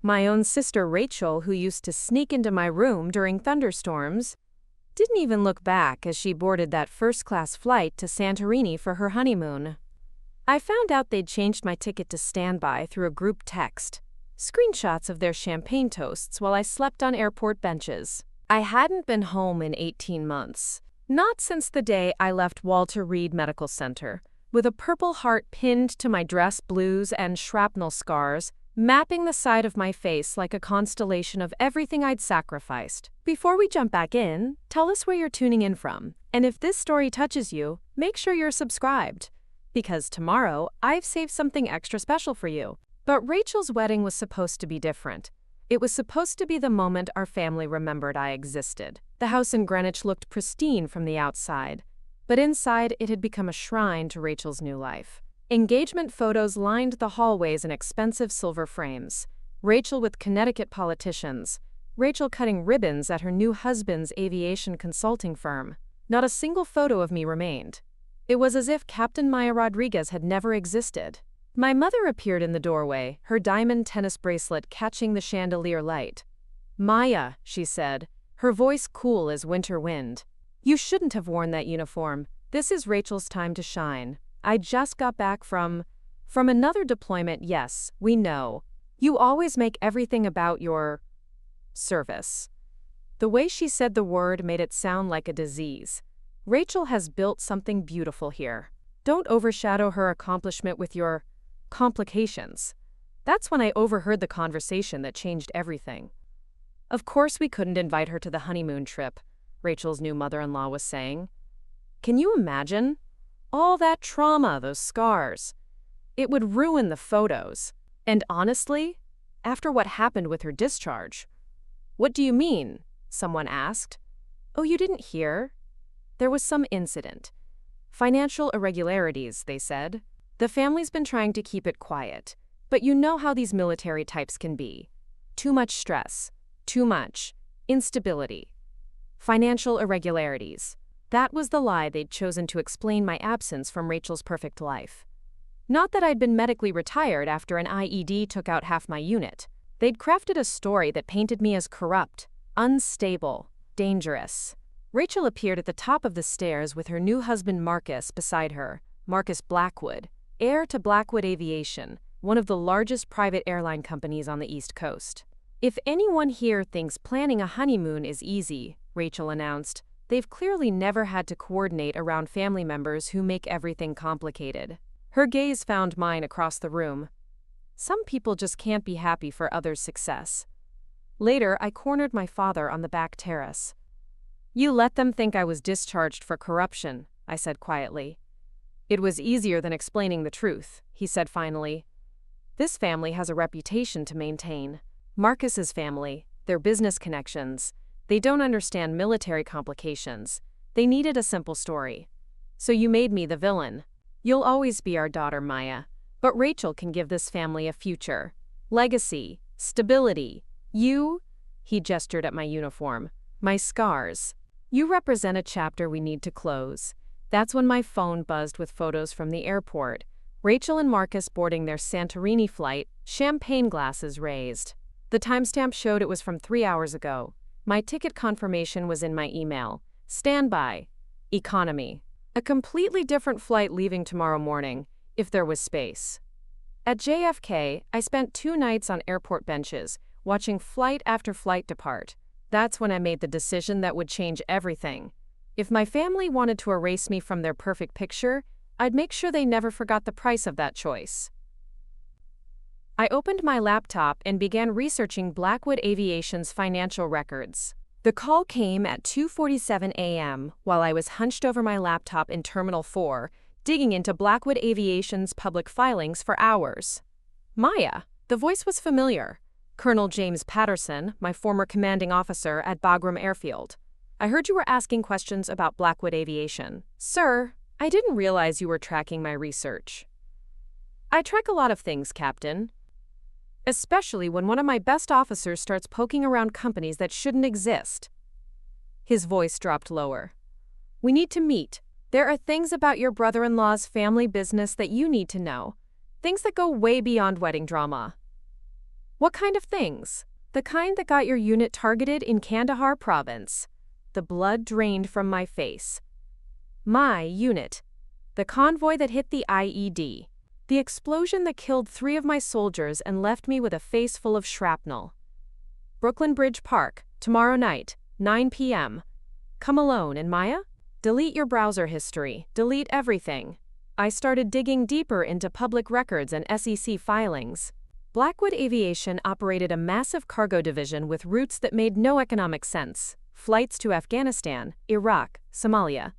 My own sister Rachel, who used to sneak into my room during thunderstorms, didn't even look back as she boarded that first-class flight to Santorini for her honeymoon. I found out they'd changed my ticket to standby through a group text. Screenshots of their champagne toasts while I slept on airport benches. I hadn't been home in 18 months. Not since the day I left Walter Reed Medical Center, with a purple heart pinned to my dress blues and shrapnel scars, mapping the side of my face like a constellation of everything I'd sacrificed. Before we jump back in, tell us where you're tuning in from, and if this story touches you, make sure you're subscribed. Because tomorrow, I've saved something extra special for you. But Rachel's wedding was supposed to be different. It was supposed to be the moment our family remembered I existed. The house in Greenwich looked pristine from the outside, but inside it had become a shrine to Rachel's new life. Engagement photos lined the hallways in expensive silver frames. Rachel with Connecticut politicians. Rachel cutting ribbons at her new husband's aviation consulting firm. Not a single photo of me remained. It was as if Captain Maya Rodriguez had never existed. My mother appeared in the doorway, her diamond tennis bracelet catching the chandelier light. "Maya," she said, her voice cool as winter wind. "You shouldn't have worn that uniform. This is Rachel's time to shine. I just got back from another deployment, yes, we know. You always make everything about your service." The way she said the word made it sound like a disease. Rachel has built something beautiful here. Don't overshadow her accomplishment with your complications. That's when I overheard the conversation that changed everything. Of course we couldn't invite her to the honeymoon trip, Rachel's new mother-in-law was saying. Can you imagine? All that trauma, those scars. It would ruin the photos. And honestly, after what happened with her discharge. "What do you mean?" someone asked. "Oh, you didn't hear? There was some incident. Financial irregularities, they said. The family's been trying to keep it quiet. But you know how these military types can be. Too much stress. Too much instability. Financial irregularities." That was the lie they'd chosen to explain my absence from Rachel's perfect life. Not that I'd been medically retired after an IED took out half my unit. They'd crafted a story that painted me as corrupt, unstable, dangerous. Rachel appeared at the top of the stairs with her new husband Marcus beside her, Marcus Blackwood, heir to Blackwood Aviation, one of the largest private airline companies on the East Coast. "If anyone here thinks planning a honeymoon is easy," Rachel announced, "they've clearly never had to coordinate around family members who make everything complicated." Her gaze found mine across the room. Some people just can't be happy for others' success. Later, I cornered my father on the back terrace. "You let them think I was discharged for corruption," I said quietly. "It was easier than explaining the truth," he said finally. "This family has a reputation to maintain. Marcus's family, their business connections. They don't understand military complications. They needed a simple story. So you made me the villain. You'll always be our daughter, Maya. But Rachel can give this family a future. Legacy. Stability. You," he gestured at my uniform, "my scars. You represent a chapter we need to close." That's when my phone buzzed with photos from the airport. Rachel and Marcus boarding their Santorini flight, champagne glasses raised. The timestamp showed it was from 3 hours ago. My ticket confirmation was in my email. Standby. Economy. A completely different flight leaving tomorrow morning, if there was space. At JFK, I spent 2 nights on airport benches, watching flight after flight depart. That's when I made the decision that would change everything. If my family wanted to erase me from their perfect picture, I'd make sure they never forgot the price of that choice. I opened my laptop and began researching Blackwood Aviation's financial records. The call came at 2:47 a.m. while I was hunched over my laptop in Terminal 4, digging into Blackwood Aviation's public filings for hours. "Maya," the voice was familiar. Colonel James Patterson, my former commanding officer at Bagram Airfield. "I heard you were asking questions about Blackwood Aviation." "Sir, I didn't realize you were tracking my research." "I track a lot of things, Captain. Especially when one of my best officers starts poking around companies that shouldn't exist." His voice dropped lower. "We need to meet. There are things about your brother-in-law's family business that you need to know. Things that go way beyond wedding drama." What kind of things? The kind that got your unit targeted in Kandahar province. The blood drained from my face. My unit. The convoy that hit the IED. The explosion that killed 3 of my soldiers and left me with a face full of shrapnel. Brooklyn Bridge Park, tomorrow night, 9 p.m. Come alone, and Maya? Delete your browser history. Delete everything. I started digging deeper into public records and SEC filings. Blackwood Aviation operated a massive cargo division with routes that made no economic sense. Flights to Afghanistan, Iraq, Somalia.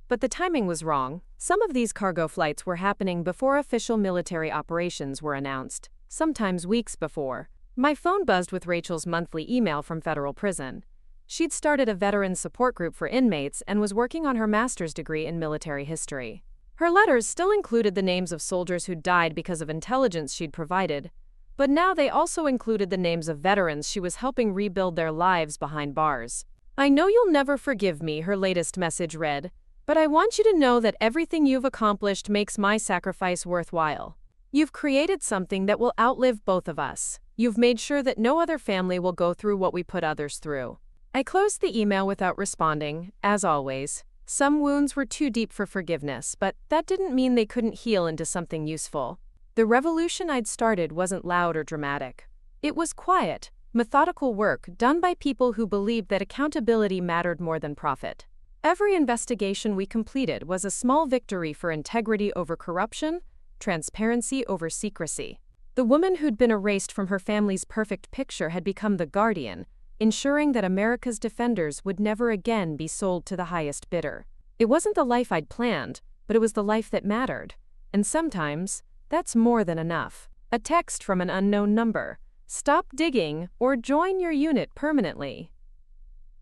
But the timing was wrong. Some of these cargo flights were happening before official military operations were announced, sometimes weeks before. My phone buzzed with Rachel's monthly email from federal prison. She'd started a veteran support group for inmates and was working on her master's degree in military history. Her letters still included the names of soldiers who'd died because of intelligence she'd provided, but now they also included the names of veterans she was helping rebuild their lives behind bars. I know you'll never forgive me, her latest message read, but I want you to know that everything you've accomplished makes my sacrifice worthwhile. You've created something that will outlive both of us. You've made sure that no other family will go through what we put others through. I closed the email without responding, as always. Some wounds were too deep for forgiveness, but that didn't mean they couldn't heal into something useful. The revolution I'd started wasn't loud or dramatic. It was quiet, methodical work done by people who believed that accountability mattered more than profit. Every investigation we completed was a small victory for integrity over corruption, transparency over secrecy. The woman who'd been erased from her family's perfect picture had become the guardian, ensuring that America's defenders would never again be sold to the highest bidder. It wasn't the life I'd planned, but it was the life that mattered. And sometimes, that's more than enough. A text from an unknown number. Stop digging or join your unit permanently.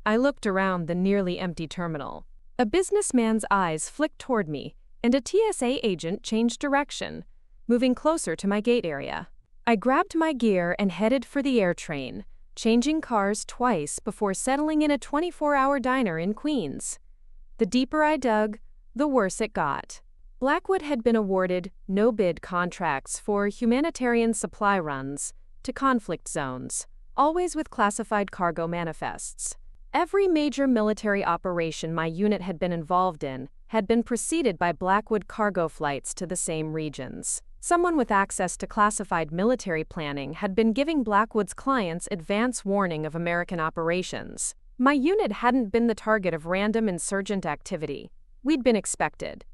I looked around the nearly empty terminal. A businessman's eyes flicked toward me, and a TSA agent changed direction, moving closer to my gate area. I grabbed my gear and headed for the air train, changing cars twice before settling in a 24-hour diner in Queens. The deeper I dug, the worse it got. Blackwood had been awarded no-bid contracts for humanitarian supply runs to conflict zones, always with classified cargo manifests. Every major military operation my unit had been involved in had been preceded by Blackwood cargo flights to the same regions. Someone with access to classified military planning had been giving Blackwood's clients advance warning of American operations. My unit hadn't been the target of random insurgent activity. We'd been expected.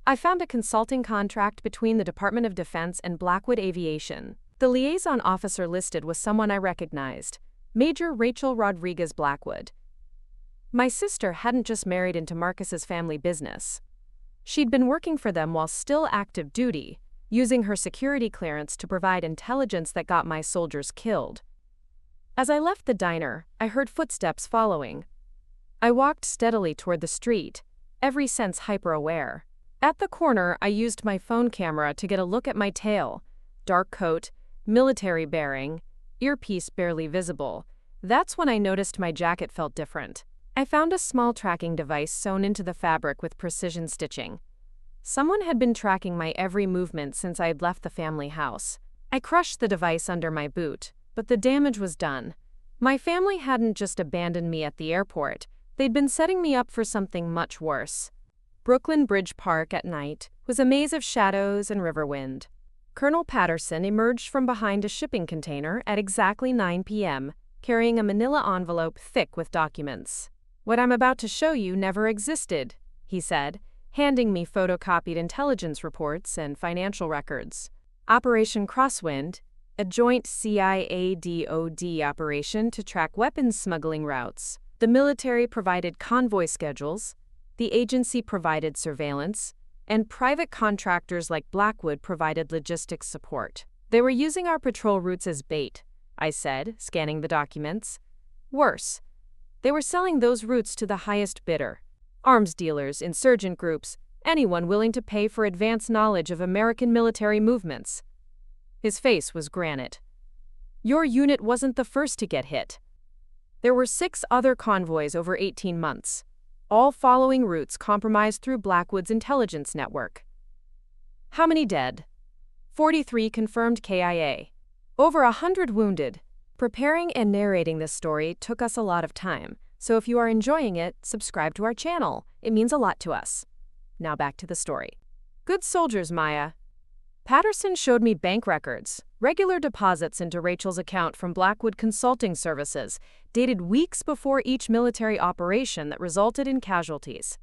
I found a consulting contract between the Department of Defense and Blackwood Aviation. The liaison officer listed was someone I recognized, Major Rachel Rodriguez Blackwood. My sister hadn't just married into Marcus's family business. She'd been working for them while still active duty, using her security clearance to provide intelligence that got my soldiers killed. As I left the diner, I heard footsteps following. I walked steadily toward the street, every sense hyper-aware. At the corner, I used my phone camera to get a look at my tail. Dark coat, military bearing, earpiece barely visible. That's when I noticed my jacket felt different. I found a small tracking device sewn into the fabric with precision stitching. Someone had been tracking my every movement since I had left the family house. I crushed the device under my boot, but the damage was done. My family hadn't just abandoned me at the airport. They'd been setting me up for something much worse. Brooklyn Bridge Park at night was a maze of shadows and river wind. Colonel Patterson emerged from behind a shipping container at exactly 9 p.m., carrying a manila envelope thick with documents. "What I'm about to show you never existed," he said, handing me photocopied intelligence reports and financial records. Operation Crosswind, a joint CIA-DoD operation to track weapons smuggling routes. The military provided convoy schedules, the agency provided surveillance, and private contractors like Blackwood provided logistics support. They were using our patrol routes as bait, I said, scanning the documents. Worse, they were selling those routes to the highest bidder. Arms dealers, insurgent groups, anyone willing to pay for advance knowledge of American military movements. His face was granite. Your unit wasn't the first to get hit. There were 6 other convoys over 18 months, all following routes compromised through Blackwood's intelligence network. How many dead? 43 confirmed KIA. Over 100 wounded. Preparing and narrating this story took us a lot of time, so if you are enjoying it, subscribe to our channel. It means a lot to us. Now back to the story. Good soldiers, Maya. Patterson showed me bank records, regular deposits into Rachel's account from Blackwood Consulting Services, dated weeks before each military operation that resulted in casualties.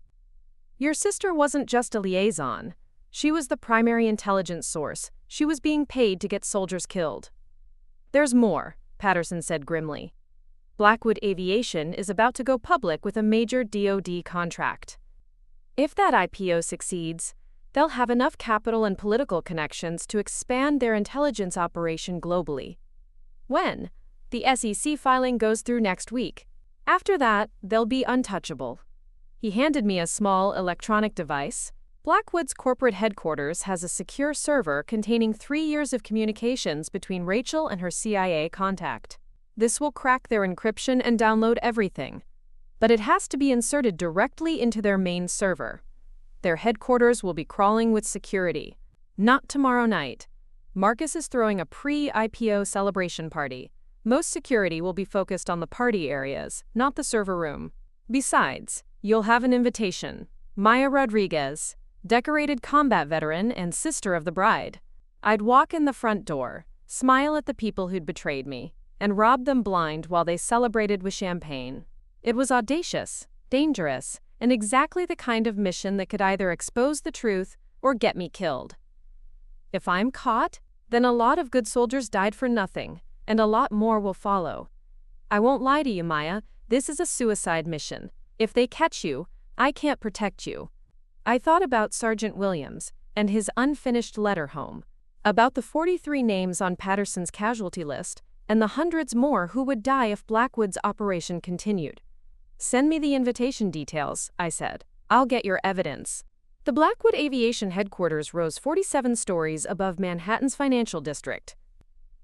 Your sister wasn't just a liaison. She was the primary intelligence source. She was being paid to get soldiers killed. There's more, Patterson said grimly. Blackwood Aviation is about to go public with a major DoD contract. If that IPO succeeds, they'll have enough capital and political connections to expand their intelligence operation globally. When? The SEC filing goes through next week. After that, they'll be untouchable. He handed me a small electronic device. Blackwood's corporate headquarters has a secure server containing 3 years of communications between Rachel and her CIA contact. This will crack their encryption and download everything. But it has to be inserted directly into their main server. Their headquarters will be crawling with security. Not tomorrow night. Marcus is throwing a pre-IPO celebration party. Most security will be focused on the party areas, not the server room. Besides, you'll have an invitation. Maya Rodriguez, decorated combat veteran and sister of the bride. I'd walk in the front door, smile at the people who'd betrayed me, and rob them blind while they celebrated with champagne. It was audacious, dangerous, and exactly the kind of mission that could either expose the truth or get me killed. If I'm caught, then a lot of good soldiers died for nothing, and a lot more will follow. I won't lie to you, Maya, this is a suicide mission. If they catch you, I can't protect you. I thought about Sergeant Williams and his unfinished letter home, about the 43 names on Patterson's casualty list, and the hundreds more who would die if Blackwood's operation continued. Send me the invitation details, I said. I'll get your evidence. The Blackwood Aviation headquarters rose 47 stories above Manhattan's financial district.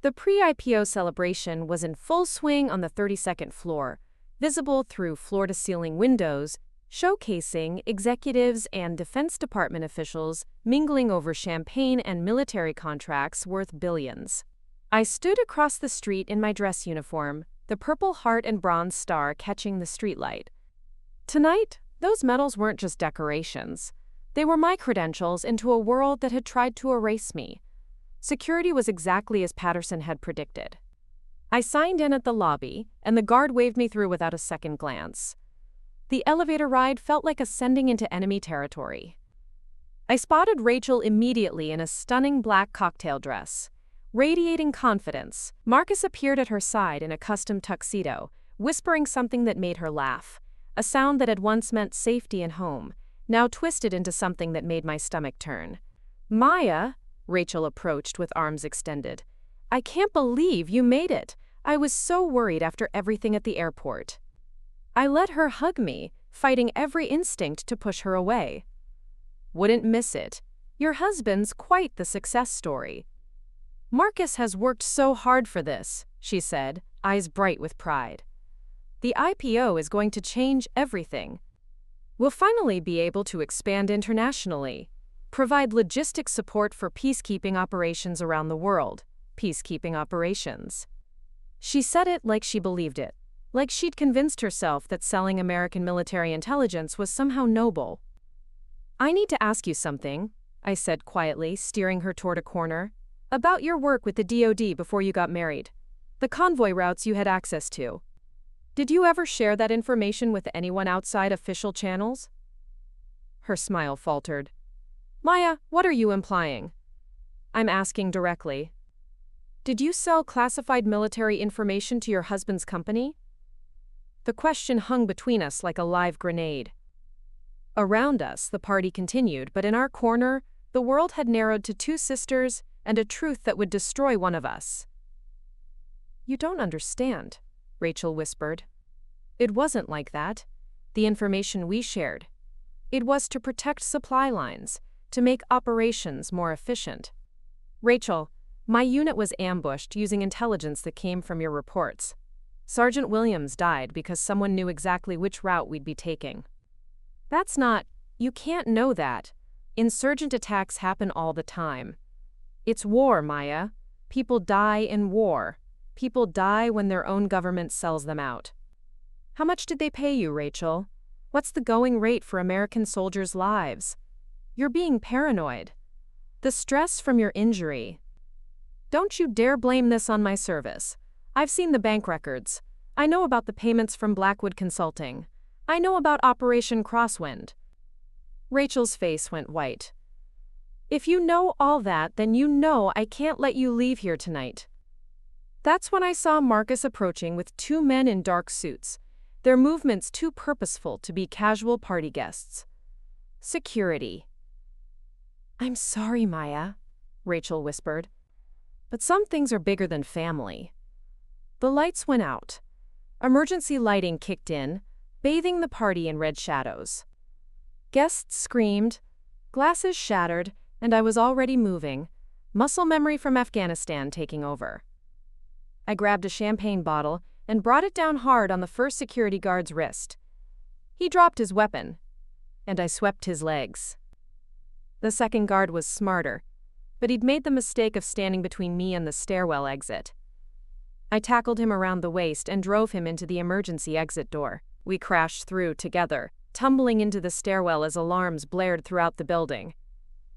The pre-IPO celebration was in full swing on the 32nd floor, visible through floor-to-ceiling windows, showcasing executives and Defense Department officials mingling over champagne and military contracts worth billions. I stood across the street in my dress uniform, the Purple Heart and Bronze Star catching the streetlight. Tonight, those medals weren't just decorations. They were my credentials into a world that had tried to erase me. Security was exactly as Patterson had predicted. I signed in at the lobby, and the guard waved me through without a second glance. The elevator ride felt like ascending into enemy territory. I spotted Rachel immediately in a stunning black cocktail dress. Radiating confidence, Marcus appeared at her side in a custom tuxedo, whispering something that made her laugh, a sound that had once meant safety and home, now twisted into something that made my stomach turn. Maya, Rachel approached with arms extended. I can't believe you made it. I was so worried after everything at the airport. I let her hug me, fighting every instinct to push her away. Wouldn't miss it. Your husband's quite the success story. Marcus has worked so hard for this, she said, eyes bright with pride. The IPO is going to change everything. We'll finally be able to expand internationally, provide logistics support for peacekeeping operations around the world. Peacekeeping operations. She said it like she believed it, like she'd convinced herself that selling American military intelligence was somehow noble. I need to ask you something, I said quietly, steering her toward a corner. About your work with the DoD before you got married. The convoy routes you had access to. Did you ever share that information with anyone outside official channels? Her smile faltered. Maya, what are you implying? I'm asking directly. Did you sell classified military information to your husband's company? The question hung between us like a live grenade. Around us, the party continued, but in our corner, the world had narrowed to 2 sisters and a truth that would destroy one of us. You don't understand, Rachel whispered. It wasn't like that. The information we shared. It was to protect supply lines, to make operations more efficient. Rachel, my unit was ambushed using intelligence that came from your reports. Sergeant Williams died because someone knew exactly which route we'd be taking. That's not, you can't know that. Insurgent attacks happen all the time. It's war, Maya. People die in war. People die when their own government sells them out. How much did they pay you, Rachel? What's the going rate for American soldiers' lives? You're being paranoid. The stress from your injury. Don't you dare blame this on my service. I've seen the bank records. I know about the payments from Blackwood Consulting. I know about Operation Crosswind. Rachel's face went white. If you know all that, then you know I can't let you leave here tonight. That's when I saw Marcus approaching with two men in dark suits, their movements too purposeful to be casual party guests. Security. I'm sorry, Maya, Rachel whispered. But some things are bigger than family. The lights went out. Emergency lighting kicked in, bathing the party in red shadows. Guests screamed, glasses shattered, and I was already moving, muscle memory from Afghanistan taking over. I grabbed a champagne bottle and brought it down hard on the first security guard's wrist. He dropped his weapon, and I swept his legs. The second guard was smarter, but he'd made the mistake of standing between me and the stairwell exit. I tackled him around the waist and drove him into the emergency exit door. We crashed through together, tumbling into the stairwell as alarms blared throughout the building.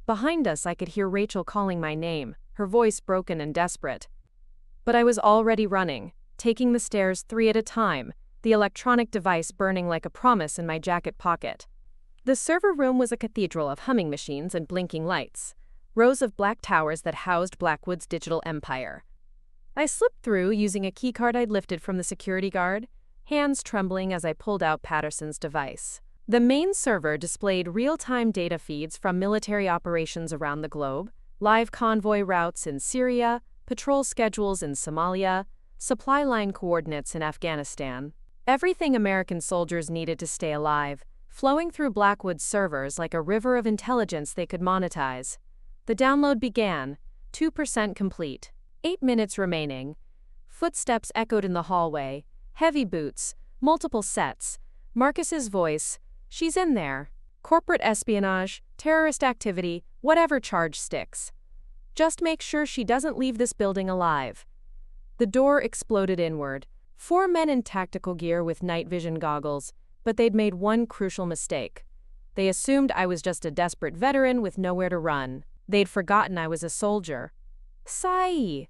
Behind us, I could hear Rachel calling my name, her voice broken and desperate. But I was already running, taking the stairs 3 at a time, the electronic device burning like a promise in my jacket pocket. The server room was a cathedral of humming machines and blinking lights, rows of black towers that housed Blackwood's digital empire. I slipped through using a keycard I'd lifted from the security guard, hands trembling as I pulled out Patterson's device. The main server displayed real-time data feeds from military operations around the globe, live convoy routes in Syria, patrol schedules in Somalia, supply line coordinates in Afghanistan. Everything American soldiers needed to stay alive, flowing through Blackwood's servers like a river of intelligence they could monetize. The download began, 2% complete. 8 minutes remaining. Footsteps echoed in the hallway, heavy boots, multiple sets. Marcus's voice, she's in there. Corporate espionage, terrorist activity, whatever charge sticks. Just make sure she doesn't leave this building alive. The door exploded inward. 4 men in tactical gear with night vision goggles, but they'd made one crucial mistake. They assumed I was just a desperate veteran with nowhere to run. They'd forgotten I was a soldier. Sigh!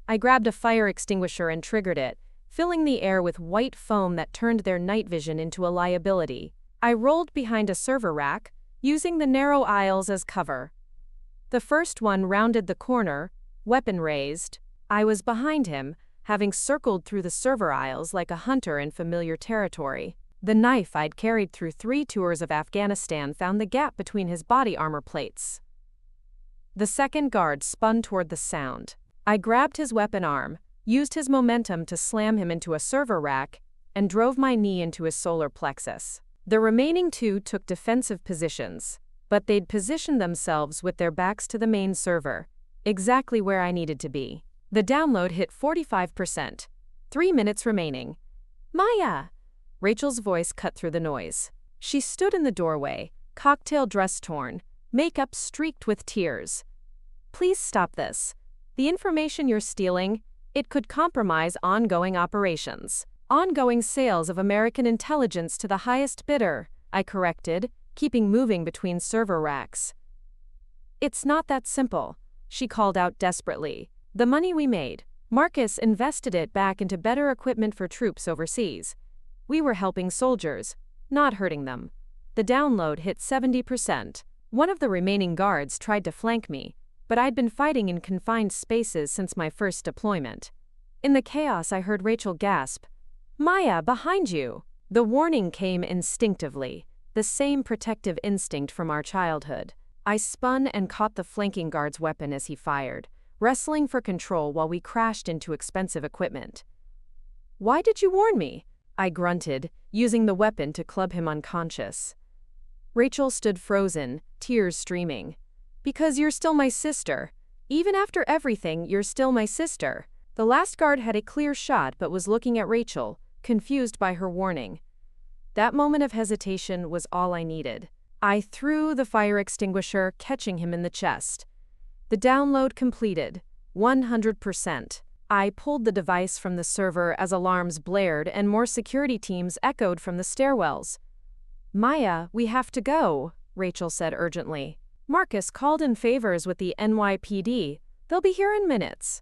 I grabbed a fire extinguisher and triggered it, filling the air with white foam that turned their night vision into a liability. I rolled behind a server rack, using the narrow aisles as cover. The first one rounded the corner, weapon raised. I was behind him, having circled through the server aisles like a hunter in familiar territory. The knife I'd carried through 3 tours of Afghanistan found the gap between his body armor plates. The second guard spun toward the sound. I grabbed his weapon arm, used his momentum to slam him into a server rack, and drove my knee into his solar plexus. The remaining 2 took defensive positions, but they'd positioned themselves with their backs to the main server, exactly where I needed to be. The download hit 45%. 3 minutes remaining. Maya! Rachel's voice cut through the noise. She stood in the doorway, cocktail dress torn, makeup streaked with tears. Please stop this. The information you're stealing, it could compromise ongoing operations. Ongoing sales of American intelligence to the highest bidder, I corrected, keeping moving between server racks. It's not that simple, she called out desperately. The money we made, Marcus invested it back into better equipment for troops overseas. We were helping soldiers, not hurting them. The download hit 70%. One of the remaining guards tried to flank me, but I'd been fighting in confined spaces since my first deployment. In the chaos, I heard Rachel gasp, "Maya, behind you!" The warning came instinctively, the same protective instinct from our childhood. I spun and caught the flanking guard's weapon as he fired, wrestling for control while we crashed into expensive equipment. "Why did you warn me?" I grunted, using the weapon to club him unconscious. Rachel stood frozen, tears streaming. "Because you're still my sister. Even after everything, you're still my sister." The last guard had a clear shot but was looking at Rachel, confused by her warning. That moment of hesitation was all I needed. I threw the fire extinguisher, catching him in the chest. The download completed. 100%. I pulled the device from the server as alarms blared and more security teams echoed from the stairwells. "Maya, we have to go," Rachel said urgently. "Marcus called in favors with the NYPD. They'll be here in minutes."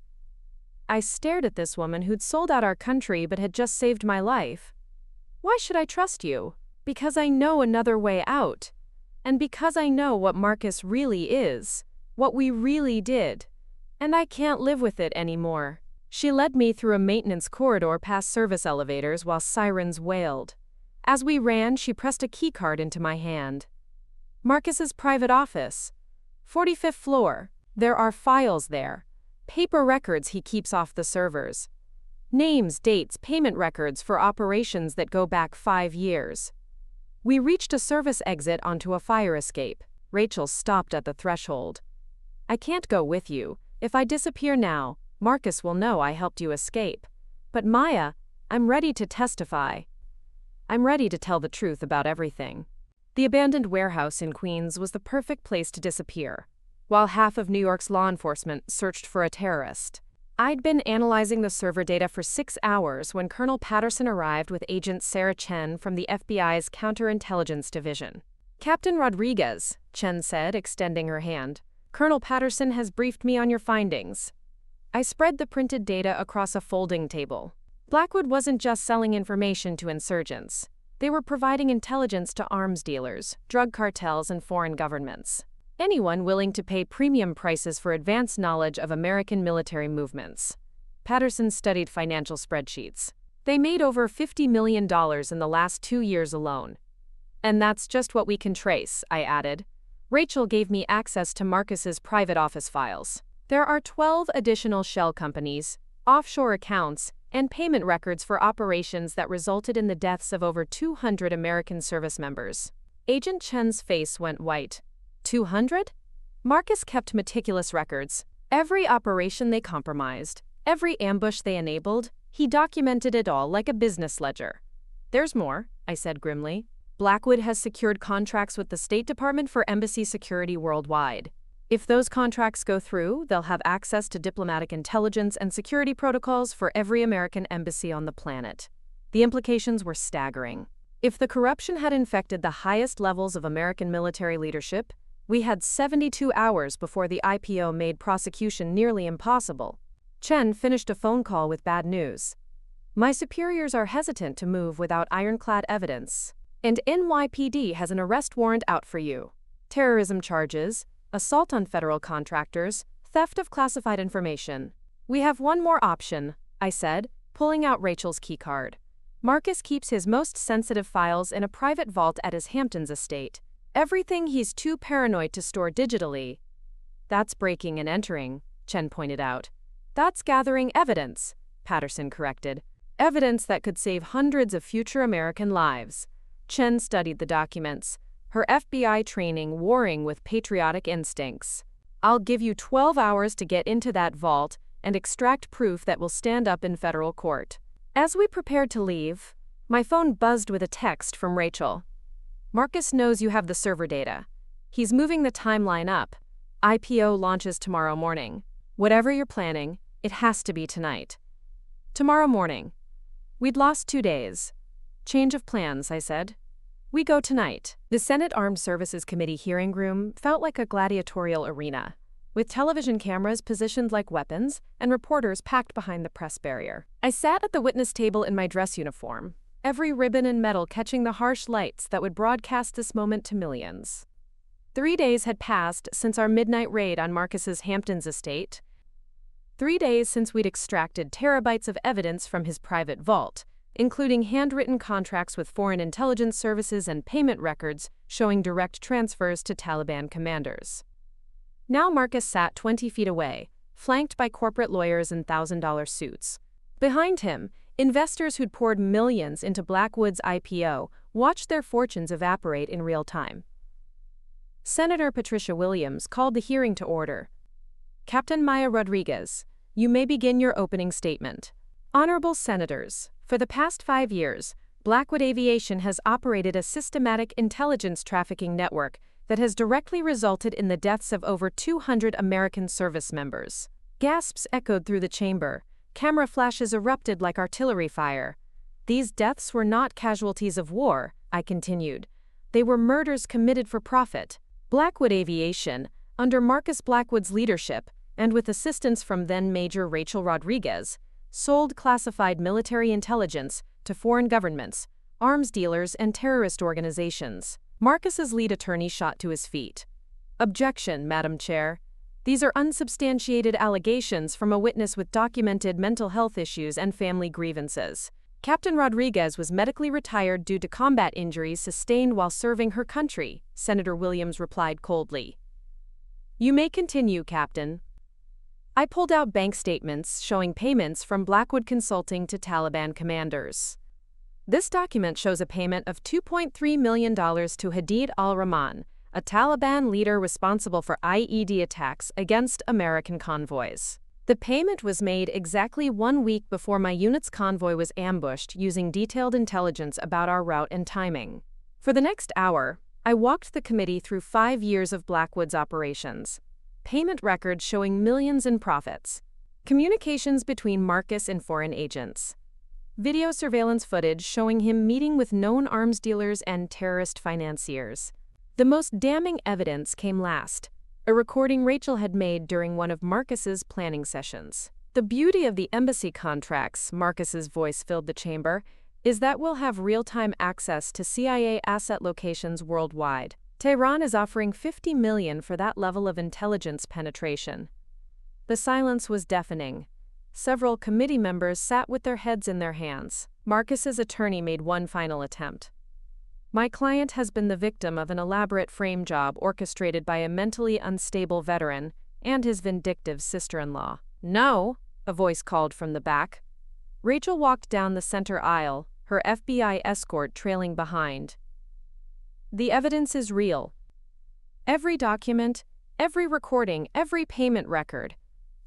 I stared at this woman who'd sold out our country but had just saved my life. "Why should I trust you?" "Because I know another way out. And because I know what Marcus really is. What we really did. And I can't live with it anymore." She led me through a maintenance corridor past service elevators while sirens wailed. As we ran, she pressed a keycard into my hand. "Marcus's private office. 45th floor. There are files there. Paper records he keeps off the servers. Names, dates, payment records for operations that go back 5 years." We reached a service exit onto a fire escape. Rachel stopped at the threshold. "I can't go with you. If I disappear now, Marcus will know I helped you escape. But Maya, I'm ready to testify. I'm ready to tell the truth about everything." The abandoned warehouse in Queens was the perfect place to disappear, while half of New York's law enforcement searched for a terrorist. I'd been analyzing the server data for 6 hours when Colonel Patterson arrived with Agent Sarah Chen from the FBI's Counterintelligence Division. "Captain Rodriguez," Chen said, extending her hand. "Colonel Patterson has briefed me on your findings." I spread the printed data across a folding table. Blackwood wasn't just selling information to insurgents. They were providing intelligence to arms dealers, drug cartels, and foreign governments. Anyone willing to pay premium prices for advanced knowledge of American military movements. Patterson studied financial spreadsheets. They made over $50 million in the last 2 years alone. "And that's just what we can trace," I added. Rachel gave me access to Marcus's private office files. There are 12 additional shell companies, offshore accounts, and payment records for operations that resulted in the deaths of over 200 American service members. Agent Chen's face went white. 200? Marcus kept meticulous records. Every operation they compromised, every ambush they enabled, he documented it all like a business ledger. "There's more," I said grimly. "Blackwood has secured contracts with the State Department for embassy security worldwide. If those contracts go through, they'll have access to diplomatic intelligence and security protocols for every American embassy on the planet." The implications were staggering. If the corruption had infected the highest levels of American military leadership, we had 72 hours before the IPO made prosecution nearly impossible. Chen finished a phone call with bad news. "My superiors are hesitant to move without ironclad evidence, and NYPD has an arrest warrant out for you. Terrorism charges, assault on federal contractors, theft of classified information." "We have one more option," I said, pulling out Rachel's keycard. "Marcus keeps his most sensitive files in a private vault at his Hamptons estate. Everything he's too paranoid to store digitally." "That's breaking and entering," Chen pointed out. "That's gathering evidence," Patterson corrected. "Evidence that could save hundreds of future American lives." Chen studied the documents, her FBI training warring with patriotic instincts. "I'll give you 12 hours to get into that vault and extract proof that will stand up in federal court." As we prepared to leave, my phone buzzed with a text from Rachel. "Marcus knows you have the server data. He's moving the timeline up. IPO launches tomorrow morning. Whatever you're planning, it has to be tonight." Tomorrow morning. We'd lost 2 days. "Change of plans," I said. "We go tonight." The Senate Armed Services Committee hearing room felt like a gladiatorial arena, with television cameras positioned like weapons and reporters packed behind the press barrier. I sat at the witness table in my dress uniform, every ribbon and medal catching the harsh lights that would broadcast this moment to millions. 3 days had passed since our midnight raid on Marcus's Hamptons estate. 3 days since we'd extracted terabytes of evidence from his private vault, including handwritten contracts with foreign intelligence services and payment records showing direct transfers to Taliban commanders. Now Marcus sat 20 feet away, flanked by corporate lawyers in $1,000 suits. Behind him, investors who'd poured millions into Blackwood's IPO watched their fortunes evaporate in real time. Senator Patricia Williams called the hearing to order. "Captain Maya Rodriguez, you may begin your opening statement." Honorable Senators, for the past 5 years, Blackwood Aviation has operated a systematic intelligence trafficking network that has directly resulted in the deaths of over 200 American service members. Gasps echoed through the chamber. Camera flashes erupted like artillery fire. These deaths were not casualties of war, I continued. They were murders committed for profit. Blackwood Aviation, under Marcus Blackwood's leadership, and with assistance from then-Major Rachel Rodriguez, sold classified military intelligence to foreign governments, arms dealers, and terrorist organizations. Marcus's lead attorney shot to his feet. Objection, Madam Chair. These are unsubstantiated allegations from a witness with documented mental health issues and family grievances. Captain Rodriguez was medically retired due to combat injuries sustained while serving her country, Senator Williams replied coldly. You may continue, Captain. I pulled out bank statements showing payments from Blackwood Consulting to Taliban commanders. This document shows a payment of $2.3 million to Hadid al-Rahman, a Taliban leader responsible for IED attacks against American convoys. The payment was made exactly 1 week before my unit's convoy was ambushed using detailed intelligence about our route and timing. For the next hour, I walked the committee through 5 years of Blackwood's operations. Payment records showing millions in profits. Communications between Marcus and foreign agents. Video surveillance footage showing him meeting with known arms dealers and terrorist financiers. The most damning evidence came last. A recording Rachel had made during one of Marcus's planning sessions. The beauty of the embassy contracts, Marcus's voice filled the chamber, is that we'll have real-time access to CIA asset locations worldwide. Tehran is offering $50 million for that level of intelligence penetration. The silence was deafening. Several committee members sat with their heads in their hands. Marcus's attorney made one final attempt. My client has been the victim of an elaborate frame job orchestrated by a mentally unstable veteran and his vindictive sister-in-law. No, a voice called from the back. Rachel walked down the center aisle, her FBI escort trailing behind. The evidence is real. Every document, every recording, every payment record.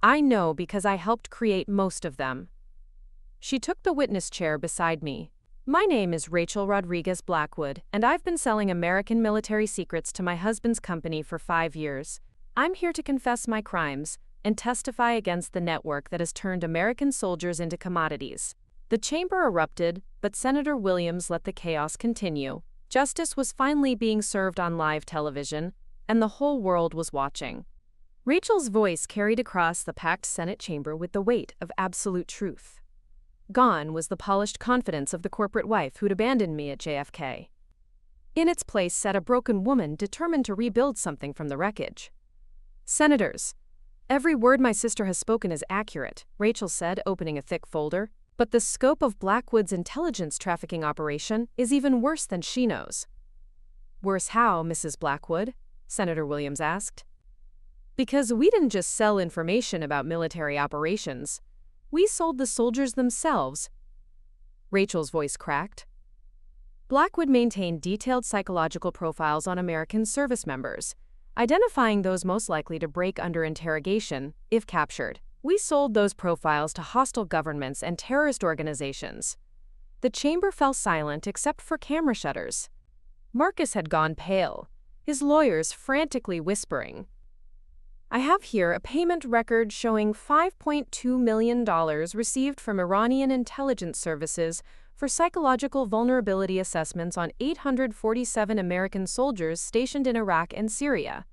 I know because I helped create most of them. She took the witness chair beside me. My name is Rachel Rodriguez Blackwood, and I've been selling American military secrets to my husband's company for 5 years. I'm here to confess my crimes and testify against the network that has turned American soldiers into commodities. The chamber erupted, but Senator Williams let the chaos continue. Justice was finally being served on live television, and the whole world was watching. Rachel's voice carried across the packed Senate chamber with the weight of absolute truth. Gone was the polished confidence of the corporate wife who'd abandoned me at JFK. In its place sat a broken woman determined to rebuild something from the wreckage. Senators, every word my sister has spoken is accurate, Rachel said, opening a thick folder. But the scope of Blackwood's intelligence trafficking operation is even worse than she knows. Worse how, Mrs. Blackwood? Senator Williams asked. Because we didn't just sell information about military operations. We sold the soldiers themselves. Rachel's voice cracked. Blackwood maintained detailed psychological profiles on American service members, identifying those most likely to break under interrogation if captured. We sold those profiles to hostile governments and terrorist organizations. The chamber fell silent except for camera shutters. Marcus had gone pale, his lawyers frantically whispering. I have here a payment record showing $5.2 million received from Iranian intelligence services for psychological vulnerability assessments on 847 American soldiers stationed in Iraq and Syria.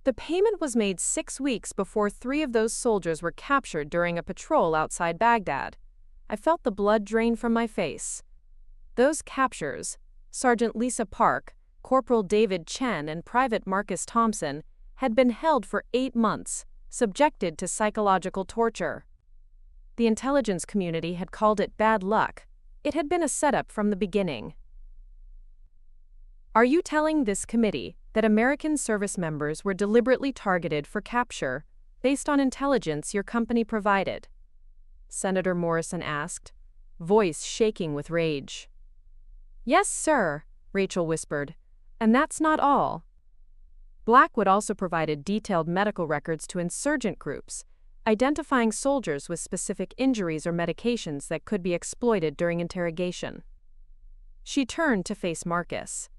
The payment was made 6 weeks before 3 of those soldiers were captured during a patrol outside Baghdad. I felt the blood drain from my face. Those captures, Sergeant Lisa Park, Corporal David Chen, and Private Marcus Thompson, had been held for 8 months, subjected to psychological torture. The intelligence community had called it bad luck. It had been a setup from the beginning. Are you telling this committee that American service members were deliberately targeted for capture based on intelligence your company provided? Senator Morrison asked, voice shaking with rage. Yes, sir, Rachel whispered. And that's not all. Blackwood also provided detailed medical records to insurgent groups, identifying soldiers with specific injuries or medications that could be exploited during interrogation. She turned to face Marcus.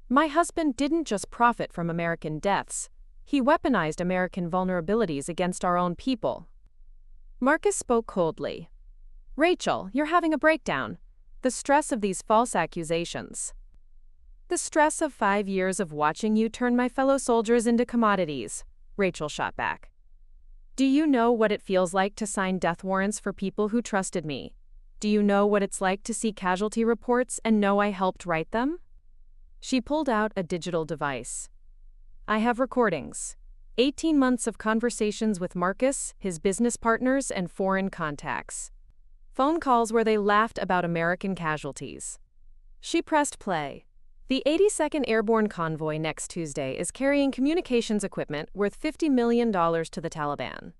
My husband didn't just profit from American deaths. He weaponized American vulnerabilities against our own people. Marcus spoke coldly. Rachel, you're having a breakdown. The stress of these false accusations. The stress of 5 years of watching you turn my fellow soldiers into commodities, Rachel shot back. Do you know what it feels like to sign death warrants for people who trusted me? Do you know what it's like to see casualty reports and know I helped write them? She pulled out a digital device. I have recordings. 18 months of conversations with Marcus, his business partners, and foreign contacts. Phone calls where they laughed about American casualties. She pressed play. The 82nd Airborne Convoy next Tuesday is carrying communications equipment worth $50 million to the Taliban.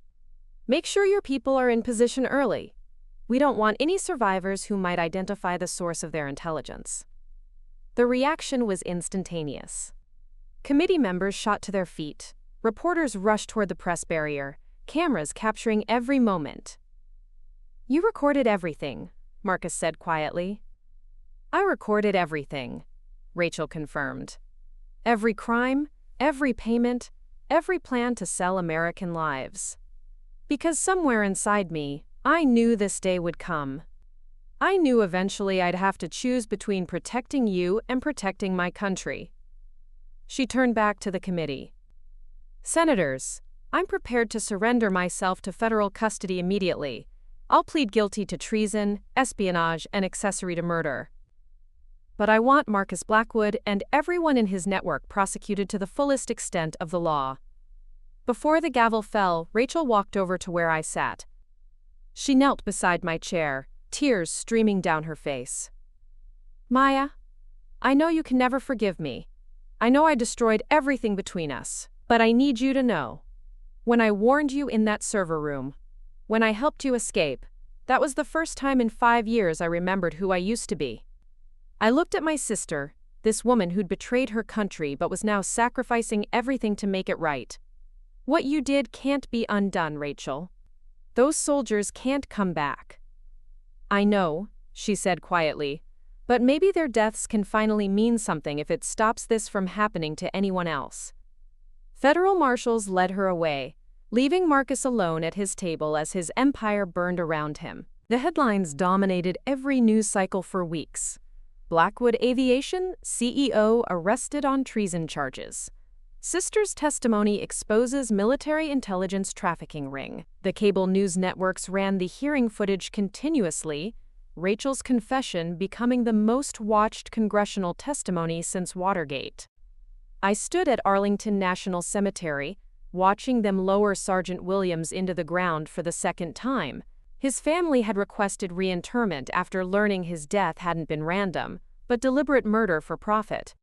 Make sure your people are in position early. We don't want any survivors who might identify the source of their intelligence. The reaction was instantaneous. Committee members shot to their feet. Reporters rushed toward the press barrier, cameras capturing every moment. You recorded everything, Marcus said quietly. I recorded everything, Rachel confirmed. Every crime, every payment, every plan to sell American lives. Because somewhere inside me, I knew this day would come. I knew eventually I'd have to choose between protecting you and protecting my country. She turned back to the committee. Senators, I'm prepared to surrender myself to federal custody immediately. I'll plead guilty to treason, espionage, and accessory to murder. But I want Marcus Blackwood and everyone in his network prosecuted to the fullest extent of the law. Before the gavel fell, Rachel walked over to where I sat. She knelt beside my chair, tears streaming down her face. Maya, I know you can never forgive me. I know I destroyed everything between us, but I need you to know. When I warned you in that server room, when I helped you escape, that was the first time in 5 years I remembered who I used to be. I looked at my sister, this woman who'd betrayed her country but was now sacrificing everything to make it right. What you did can't be undone, Rachel. Those soldiers can't come back. I know, she said quietly, but maybe their deaths can finally mean something if it stops this from happening to anyone else. Federal marshals led her away, leaving Marcus alone at his table as his empire burned around him. The headlines dominated every news cycle for weeks. Blackwood Aviation CEO arrested on treason charges. Sister's testimony exposes military intelligence trafficking ring. The cable news networks ran the hearing footage continuously, Rachel's confession becoming the most watched congressional testimony since Watergate. I stood at Arlington National Cemetery, watching them lower Sergeant Williams into the ground for the second time. His family had requested reinterment after learning his death hadn't been random, but deliberate murder for profit.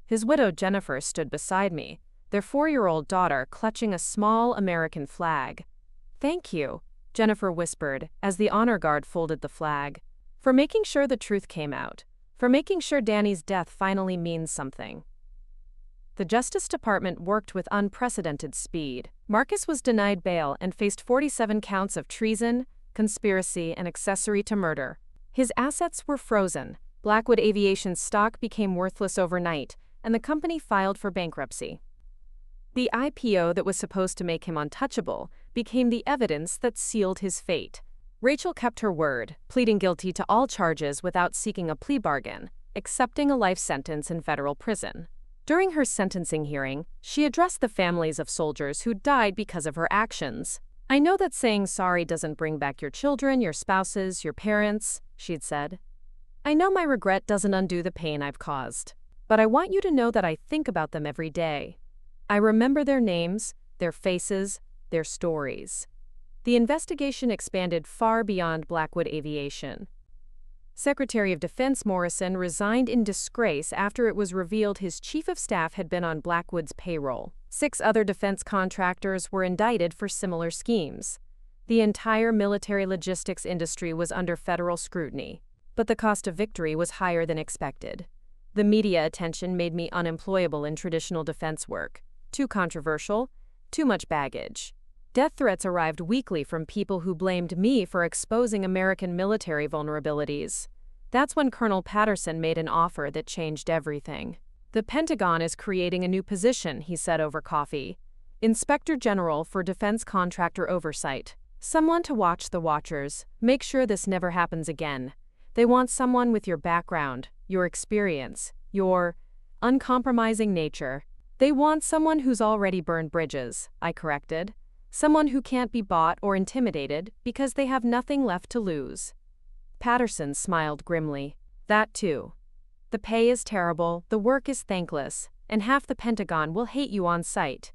His widow Jennifer stood beside me, their 4-year-old daughter clutching a small American flag. Thank you, Jennifer whispered as the honor guard folded the flag, for making sure the truth came out, for making sure Danny's death finally means something. The Justice Department worked with unprecedented speed. Marcus was denied bail and faced 47 counts of treason, conspiracy, and accessory to murder. His assets were frozen. Blackwood Aviation's stock became worthless overnight, and the company filed for bankruptcy. The IPO that was supposed to make him untouchable became the evidence that sealed his fate. Rachel kept her word, pleading guilty to all charges without seeking a plea bargain, accepting a life sentence in federal prison. During her sentencing hearing, she addressed the families of soldiers who died because of her actions. I know that saying sorry doesn't bring back your children, your spouses, your parents, she'd said. I know my regret doesn't undo the pain I've caused, but I want you to know that I think about them every day. I remember their names, their faces, their stories. The investigation expanded far beyond Blackwood Aviation. Secretary of Defense Morrison resigned in disgrace after it was revealed his chief of staff had been on Blackwood's payroll. 6 other defense contractors were indicted for similar schemes. The entire military logistics industry was under federal scrutiny, but the cost of victory was higher than expected. The media attention made me unemployable in traditional defense work. Too controversial, too much baggage. Death threats arrived weekly from people who blamed me for exposing American military vulnerabilities. That's when Colonel Patterson made an offer that changed everything. The Pentagon is creating a new position, he said over coffee. Inspector General for Defense Contractor Oversight. Someone to watch the watchers, make sure this never happens again. They want someone with your background, your experience, your uncompromising nature. They want someone who's already burned bridges, I corrected. Someone who can't be bought or intimidated because they have nothing left to lose. Patterson smiled grimly. That too. The pay is terrible, the work is thankless, and half the Pentagon will hate you on sight.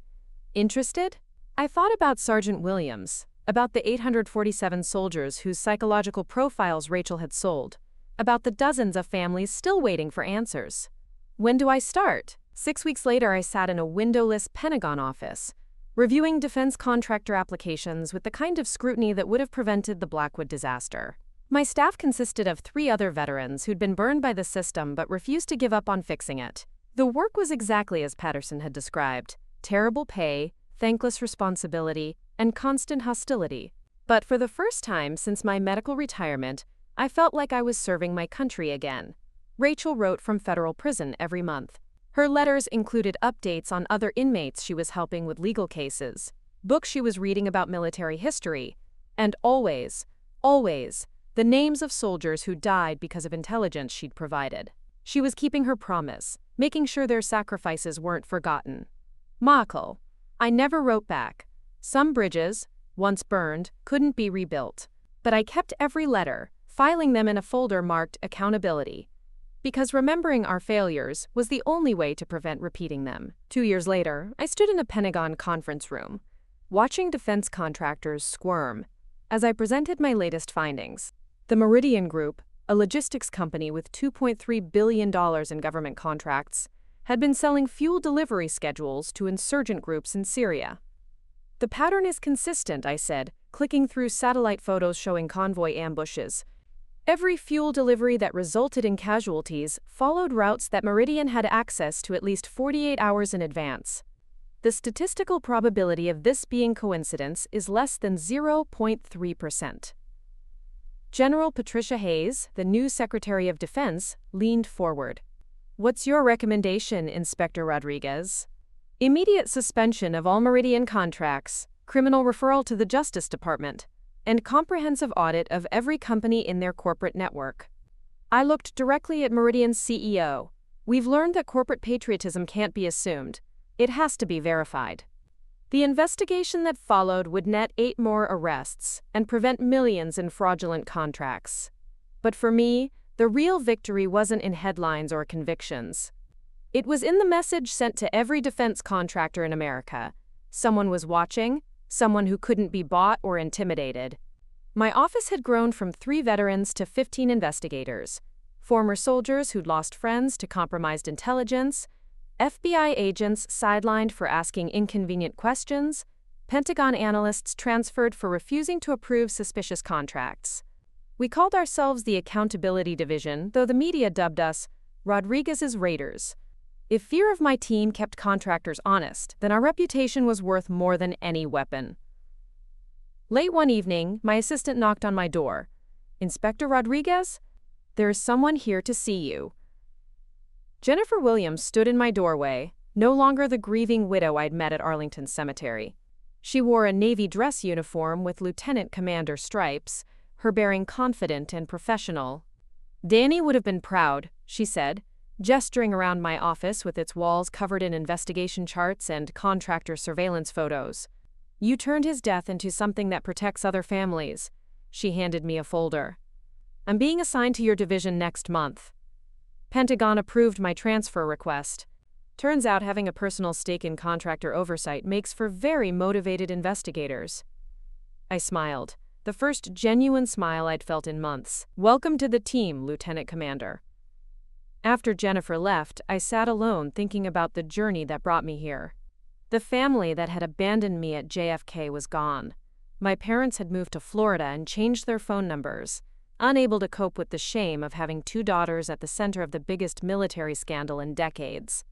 Interested? I thought about Sergeant Williams, about the 847 soldiers whose psychological profiles Rachel had sold, about the dozens of families still waiting for answers. When do I start? 6 weeks later, I sat in a windowless Pentagon office, reviewing defense contractor applications with the kind of scrutiny that would have prevented the Blackwood disaster. My staff consisted of 3 other veterans who'd been burned by the system but refused to give up on fixing it. The work was exactly as Patterson had described: terrible pay, thankless responsibility, and constant hostility. But for the first time since my medical retirement, I felt like I was serving my country again. Rachel wrote from federal prison every month. Her letters included updates on other inmates she was helping with legal cases, books she was reading about military history, and always, the names of soldiers who died because of intelligence she'd provided. She was keeping her promise, making sure their sacrifices weren't forgotten. Michael. I never wrote back. Some bridges, once burned, couldn't be rebuilt. But I kept every letter, filing them in a folder marked accountability, because remembering our failures was the only way to prevent repeating them. 2 years later, I stood in a Pentagon conference room, watching defense contractors squirm as I presented my latest findings. The Meridian Group, a logistics company with $2.3 billion in government contracts, had been selling fuel delivery schedules to insurgent groups in Syria. The pattern is consistent, I said, clicking through satellite photos showing convoy ambushes. Every fuel delivery that resulted in casualties followed routes that Meridian had access to at least 48 hours in advance. The statistical probability of this being coincidence is less than 0.3%. General Patricia Hayes, the new Secretary of Defense, leaned forward. What's your recommendation, Inspector Rodriguez? Immediate suspension of all Meridian contracts, criminal referral to the Justice Department, and comprehensive audit of every company in their corporate network. I looked directly at Meridian's CEO. We've learned that corporate patriotism can't be assumed. It has to be verified. The investigation that followed would net 8 more arrests and prevent millions in fraudulent contracts. But for me, the real victory wasn't in headlines or convictions. It was in the message sent to every defense contractor in America. Someone was watching, someone who couldn't be bought or intimidated. My office had grown from 3 veterans to 15 investigators, former soldiers who'd lost friends to compromised intelligence, FBI agents sidelined for asking inconvenient questions, Pentagon analysts transferred for refusing to approve suspicious contracts. We called ourselves the Accountability Division, though the media dubbed us Rodriguez's Raiders. If fear of my team kept contractors honest, then our reputation was worth more than any weapon. Late one evening, my assistant knocked on my door. Inspector Rodriguez? There is someone here to see you. Jennifer Williams stood in my doorway, no longer the grieving widow I'd met at Arlington Cemetery. She wore a Navy dress uniform with lieutenant commander stripes, her bearing confident and professional. Danny would have been proud, she said, gesturing around my office with its walls covered in investigation charts and contractor surveillance photos. You turned his death into something that protects other families. She handed me a folder. I'm being assigned to your division next month. Pentagon approved my transfer request. Turns out having a personal stake in contractor oversight makes for very motivated investigators. I smiled, the first genuine smile I'd felt in months. Welcome to the team, Lieutenant Commander. After Jennifer left, I sat alone thinking about the journey that brought me here. The family that had abandoned me at JFK was gone. My parents had moved to Florida and changed their phone numbers, unable to cope with the shame of having 2 daughters at the center of the biggest military scandal in decades.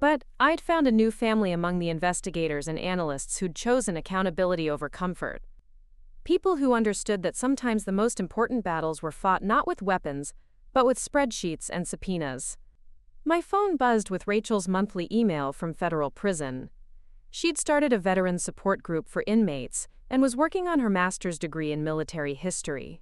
But I'd found a new family among the investigators and analysts who'd chosen accountability over comfort. People who understood that sometimes the most important battles were fought not with weapons, but with spreadsheets and subpoenas. My phone buzzed with Rachel's monthly email from federal prison. She'd started a veteran support group for inmates and was working on her master's degree in military history.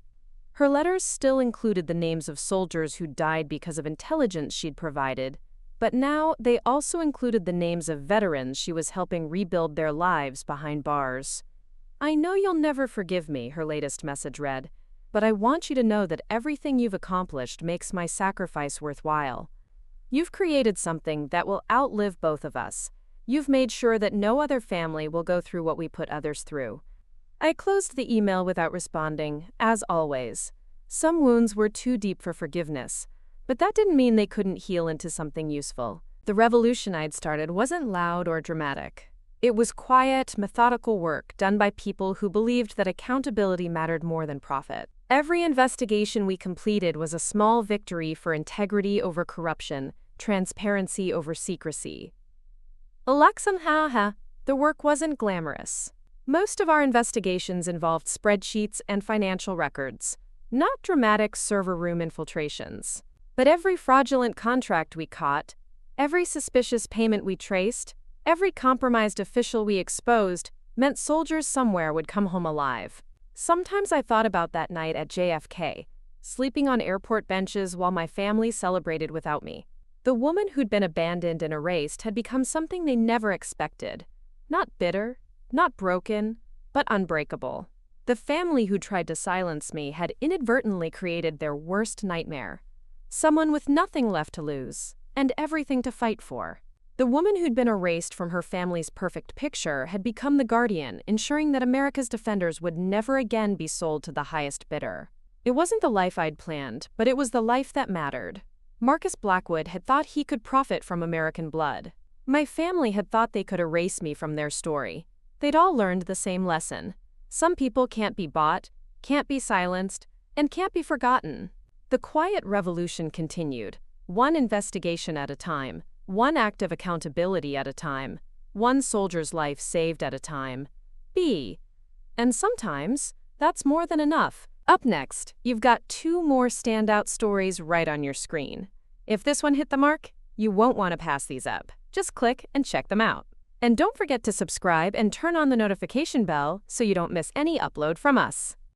Her letters still included the names of soldiers who died because of intelligence she'd provided, but now they also included the names of veterans she was helping rebuild their lives behind bars. "I know you'll never forgive me," her latest message read, "but I want you to know that everything you've accomplished makes my sacrifice worthwhile. You've created something that will outlive both of us. You've made sure that no other family will go through what we put others through." I closed the email without responding, as always. Some wounds were too deep for forgiveness, but that didn't mean they couldn't heal into something useful. The revolution I'd started wasn't loud or dramatic. It was quiet, methodical work done by people who believed that accountability mattered more than profit. Every investigation we completed was a small victory for integrity over corruption, transparency over secrecy. The work wasn't glamorous. Most of our investigations involved spreadsheets and financial records, not dramatic server room infiltrations. But every fraudulent contract we caught, every suspicious payment we traced, every compromised official we exposed meant soldiers somewhere would come home alive. Sometimes I thought about that night at JFK, sleeping on airport benches while my family celebrated without me. The woman who'd been abandoned and erased had become something they never expected. Not bitter, not broken, but unbreakable. The family who tried to silence me had inadvertently created their worst nightmare. Someone with nothing left to lose, and everything to fight for. The woman who'd been erased from her family's perfect picture had become the guardian, ensuring that America's defenders would never again be sold to the highest bidder. It wasn't the life I'd planned, but it was the life that mattered. Marcus Blackwood had thought he could profit from American blood. My family had thought they could erase me from their story. They'd all learned the same lesson. Some people can't be bought, can't be silenced, and can't be forgotten. The quiet revolution continued, one investigation at a time, one act of accountability at a time, one soldier's life saved at a time. And sometimes, that's more than enough. Up next, you've got 2 more standout stories right on your screen. If this one hit the mark, you won't want to pass these up. Just click and check them out. And don't forget to subscribe and turn on the notification bell so you don't miss any upload from us.